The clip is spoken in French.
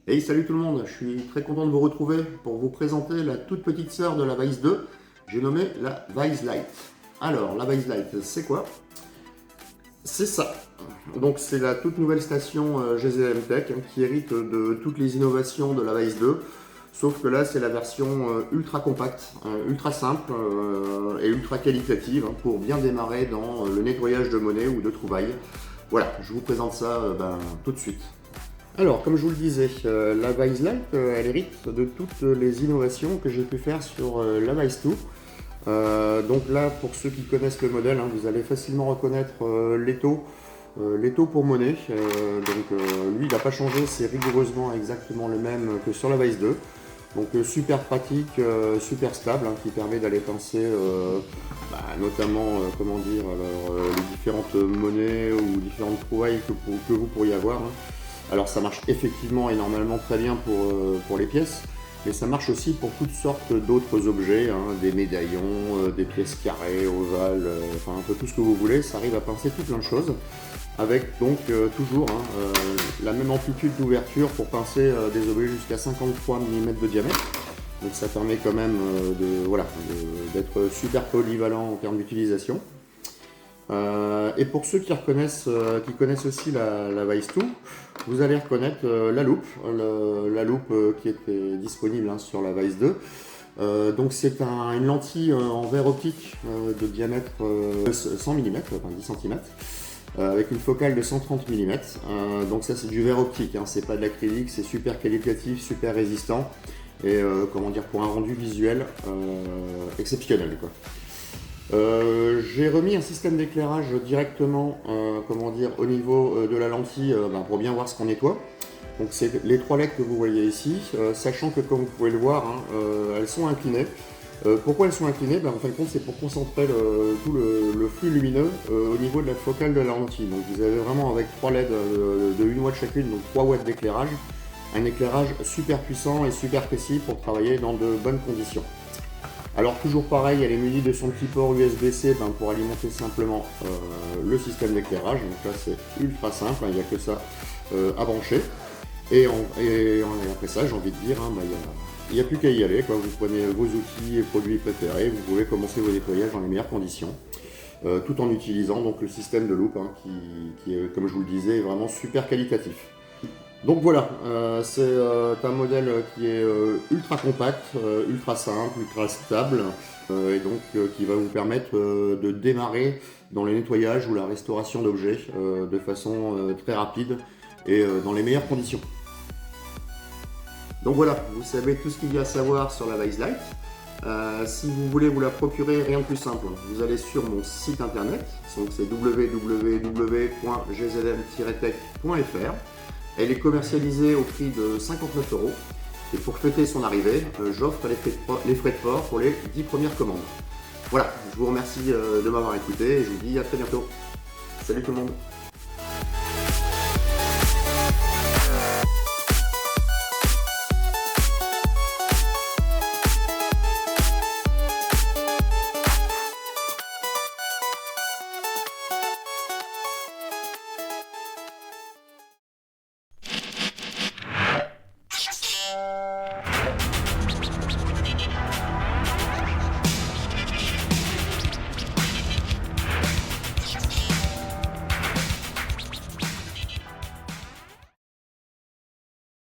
Hey, salut tout le monde, je suis très content de vous retrouver pour vous présenter la toute petite sœur de la Weiss 2. J'ai nommé la Weiss Lite. Alors, la Weiss Lite, c'est quoi? C'est ça. Donc, c'est la toute nouvelle station GZM Tech qui hérite de toutes les innovations de la Weiss 2. Sauf que là, c'est la version ultra compacte, ultra simple et ultra qualitative pour bien démarrer dans le nettoyage de monnaie ou de trouvailles. Voilà, je vous présente ça tout de suite. Alors, comme je vous le disais, la Weiss Lite, elle hérite de toutes les innovations que j'ai pu faire sur la Weiss 2. Donc là, pour ceux qui connaissent le modèle, vous allez facilement reconnaître l'étau pour monnaie. Lui, il n'a pas changé, c'est rigoureusement exactement le même que sur la Weiss 2. Donc super pratique, super stable, qui permet d'aller pincer notamment les différentes monnaies ou différentes trouvailles que vous pourriez avoir. Alors ça marche effectivement et normalement très bien pour les pièces, mais ça marche aussi pour toutes sortes d'autres objets, des médaillons, des pièces carrées, ovales, enfin un peu tout ce que vous voulez. Ça arrive à pincer tout plein de choses, avec donc toujours la même amplitude d'ouverture pour pincer des objets jusqu'à 53 mm de diamètre. Donc ça permet quand même d'être super polyvalent en termes d'utilisation. Et pour ceux qui connaissent aussi la Weiss 2, vous allez reconnaître la loupe, qui était disponible sur la Weiss 2. Donc c'est une lentille en verre optique de diamètre 100 mm, enfin 10 cm, avec une focale de 130 mm. Donc ça c'est du verre optique, c'est pas de l'acrylique, c'est super qualitatif, super résistant et pour un rendu visuel exceptionnel, quoi. J'ai remis un système d'éclairage directement au niveau de la lentille pour bien voir ce qu'on nettoie. Donc c'est les trois LED que vous voyez ici, sachant que comme vous pouvez le voir, elles sont inclinées. Pourquoi elles sont inclinées? En fin de compte, c'est pour concentrer tout le flux lumineux au niveau de la focale de la lentille. Donc vous avez vraiment avec 3 LED de 1 watt chacune, donc 3 watts d'éclairage, un éclairage super puissant et super précis pour travailler dans de bonnes conditions. Alors toujours pareil, elle est munie de son petit port USB-C pour alimenter simplement le système d'éclairage. Donc là c'est ultra simple, il n'y a que ça à brancher. Et après ça, j'ai envie de dire, il n'y a plus qu'à y aller, quoi. Vous prenez vos outils et produits préférés, vous pouvez commencer vos nettoyages dans les meilleures conditions, tout en utilisant donc le système de loupe qui est, comme je vous le disais, vraiment super qualitatif. Donc voilà, c'est un modèle qui est ultra compact, ultra simple, ultra stable, et donc qui va vous permettre de démarrer dans le nettoyage ou la restauration d'objets de façon très rapide et dans les meilleures conditions. Donc voilà, vous savez tout ce qu'il y a à savoir sur la Weiss Lite. Si vous voulez vous la procurer, rien de plus simple. Vous allez sur mon site internet, donc c'est www.gzm-tech.fr. Elle est commercialisée au prix de 59 €. Et pour fêter son arrivée, j'offre les frais de port pour les 10 premières commandes. Voilà, je vous remercie de m'avoir écouté et je vous dis à très bientôt. Salut tout le monde!